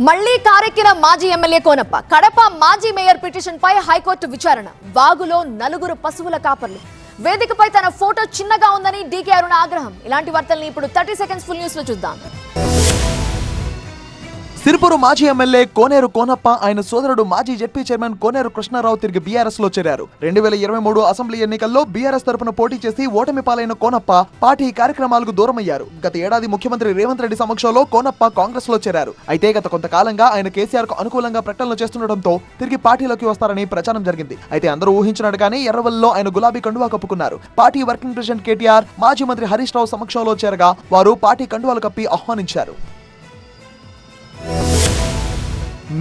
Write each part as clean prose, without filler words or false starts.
మళ్లీ కారెక్కిన మాజీ ఎమ్మెల్యే కోనప్ప. కడప మాజీ మేయర్ పిటిషన్ పై హైకోర్టు విచారణ. వాగులో నలుగురు పశువుల కాపర్లు. వేదికపై తన ఫోటో చిన్నగా ఉందని డీకే అరుణ ఆగ్రహం. ఇలాంటి వార్తల్ని ఇప్పుడు 30 సెకండ్స్ ఫుల్ న్యూస్ లో చూద్దాం. సిరిపురు మాజీ ఎమ్మెల్యే కోనేరు కోనప్ప ఆయన సోదరుడు మాజీ జెడ్పీ చైర్మన్ కోనేరు కృష్ణారావు తిరిగి బీఆర్ఎస్ లో చేరారు. 2023 అసెంబ్లీ ఎన్నికల్లో బీఆర్ఎస్ తరపున పోటీ చేసి ఓటమి పాలైన కోనప్ప పార్టీ కార్యక్రమాలకు దూరమయ్యారు. గత ఏడాది ముఖ్యమంత్రి రేవంత్ రెడ్డి సమక్షంలో కోనప్ప కాంగ్రెస్ లో చేరారు. అయితే గత కొంతకాలంగా ఆయన కేసీఆర్ కు అనుకూలంగా ప్రకటనలు చేస్తుండటంతో తిరిగి పార్టీలోకి వస్తారని ప్రచారం జరిగింది. అయితే అందరూ ఊహించినట్టుగానే ఎర్రవల్లిలో ఆయన గులాబీ కండువా కప్పుకున్నారు. పార్టీ వర్కింగ్ ప్రెసిడెంట్ కేటీఆర్ మాజీ మంత్రి హరీష్ రావు సమక్షంలో చేరగా వారు పార్టీ కండువాలు కప్పి ఆహ్వానించారు.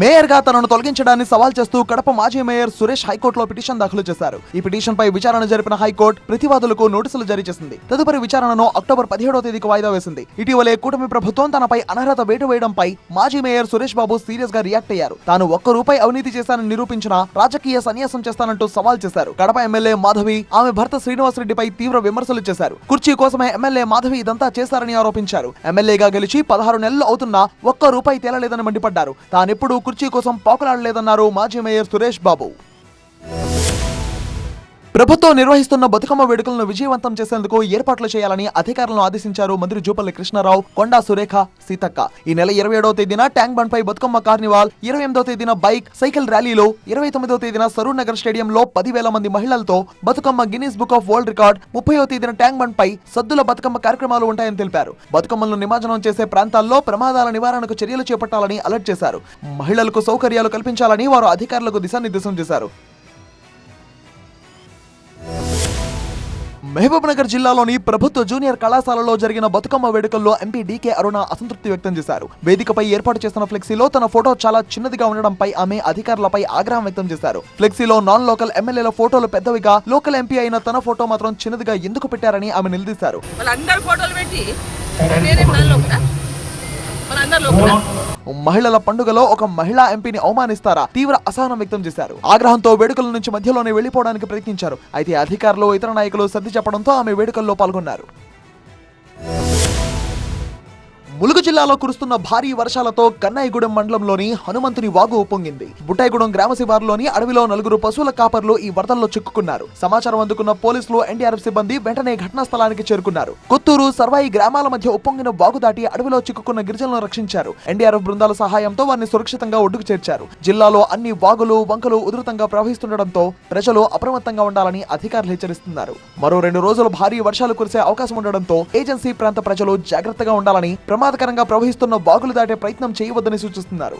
మేయర్ గా తనను తొలగించడాన్ని సవాల్ చేస్తూ కడప మాజీ మేయర్ సురేష్ హైకోర్టులో పిటిషన్ దాఖలు చేశారు. ఈ పిటిషన్ పై విచారణ జరిపిన హైకోర్టు ప్రతివాదులకు నోటీసులు జారీ చేసింది. తదుపరి విచారణను అక్టోబర్ 17వ తేదీకి వాయిదా వేసింది. ఇటీవలే కూటమి ప్రభుత్వం తనపై అనర్హత వేటు వేయడంపై మాజీ మేయర్ సురేష్ బాబు సీరియస్ గా రియాక్ట్ అయ్యారు. తాను ₹1 అవినీతి చేశానని నిరూపించిన రాజకీయ సన్యాసం చేస్తానంటూ సవాల్ చేశారు. కడప ఎమ్మెల్యే మాధవి ఆమె భర్త శ్రీనివాసరెడ్డిపై తీవ్ర విమర్శలు చేశారు. కుర్చీ కోసమే ఎమ్మెల్యే మాధవి ఇదంతా చేశారని ఆరోపించారు. ఎమ్మెల్యేగా గెలిచి 16 నెలలు అవుతున్నా ₹1 తేలలేదని మండిపడ్డారు. తానెప్పుడు కుర్చీ కోసం పాకులాడలేదన్నారు మాజీ మేయర్ సురేష్ బాబు. ప్రభుత్వం నిర్వహిస్తున్న బతుకమ్మ వేడుకలను విజయవంతం చేసేందుకు ఏర్పాట్లు చేయాలని అధికారులను ఆదేశించారు మంత్రి జూపల్లి కృష్ణారావు, కొండా సురేఖ, సీతక్క. ఈ నెల 27వ తేదీన ట్యాంక్ బండ్ పై బతుకమ్మ కార్నివాల్, 28వ తేదీన బైక్, సైకిల్ ర్యాలీలో, 29వ తేదీన సరూర్ నగర్ స్టేడియంలో 10,000 మంది మహిళలతో Bathukamma guinness book of world record, 30వ తేదీన ట్యాంక్ బండ్ పై సద్దుల బతుకమ్మ కార్యక్రమాలు ఉంటాయని తెలిపారు. బతుకమ్మలను నిమజ్జనం చేసే ప్రాంతాల్లో ప్రమాదాల నివారణకు చర్యలు చేపట్టాలని అలర్ట్ చేశారు. మహిళలకు సౌకర్యాలు కల్పించాలని వారు అధికారులకు దిశానిర్దేశం చేశారు. మహబూబ్ నగర్ జిల్లాలోని ప్రభుత్వ జూనియర్ కళాశాలలో జరిగిన బతుకమ్మ వేడుకల్లో ఎంపీ డీకే అరుణ అసంతృప్తి వ్యక్తం చేశారు. వేదికపై ఏర్పాటు చేసిన ఫ్లెక్సీలో తన ఫోటో చాలా చిన్నదిగా ఉండడంపై ఆమె అధికారులపై ఆగ్రహం వ్యక్తం చేశారు. ఫ్లెక్సీలో నాన్ లోకల్ ఎమ్మెల్యేల ఫోటోలు పెద్దవిగా, లోకల్ ఎంపీ అయిన తన ఫోటో మాత్రం చిన్నదిగా ఎందుకు పెట్టారని ఆమె నిలదీశారు. మహిళల పండుగలో ఒక మహిళా ఎంపీని అవమానిస్తారా? తీవ్ర అసహనం వ్యక్తం చేశారు. ఆగ్రహంతో వేడుకల నుంచి మధ్యలోనే వెళ్లిపోవడానికి ప్రయత్నించారు. అయితే అధికారులు, ఇతర నాయకులు సర్ది చెప్పడంతో ఆమె వేడుకల్లో పాల్గొన్నారు. ములుగు జిల్లాలో కురుస్తున్న భారీ వర్షాలతో కన్నాయిగూడెం మండలంలోని హనుమంతుని వాగు ఉప్పొంగింది. బుట్టాయిగూడెం గ్రామ శివారులోని అడవిలో 4 పశువుల కాపర్లు ఈ వరదల్లో చిక్కుకున్నారు. సమాచారం అందుకున్న పోలీసులు, ఎన్డీఆర్ఎఫ్ సిబ్బంది వెంటనే ఘటనా స్థలానికి చేరుకున్నారు. కొత్తూరు, సర్వాయి గ్రామాల మధ్య ఉప్పొంగిన వాగు దాటి అడవిలో చిక్కుకున్న గిరిజనులను రక్షించారు. ఎన్డీఆర్ఎఫ్ బృందాల సహాయంతో వారిని సురక్షితంగా ఒడ్డుకు చేర్చారు. జిల్లాలో అన్ని వాగులు, వంకలు ఉధృతంగా ప్రవహిస్తుండటంతో ప్రజలు అప్రమత్తంగా ఉండాలని అధికారులు హెచ్చరిస్తున్నారు. మరో 2 రోజులు భారీ వర్షాలు కురిసే అవకాశం ఉండడంతో ఏజెన్సీ ప్రాంత ప్రజలు జాగ్రత్తగా ఉండాలని, ప్రమాదకరంగా ప్రవహిస్తున్న వాగులు దాటే ప్రయత్నం చేయవద్దని సూచిస్తున్నారు.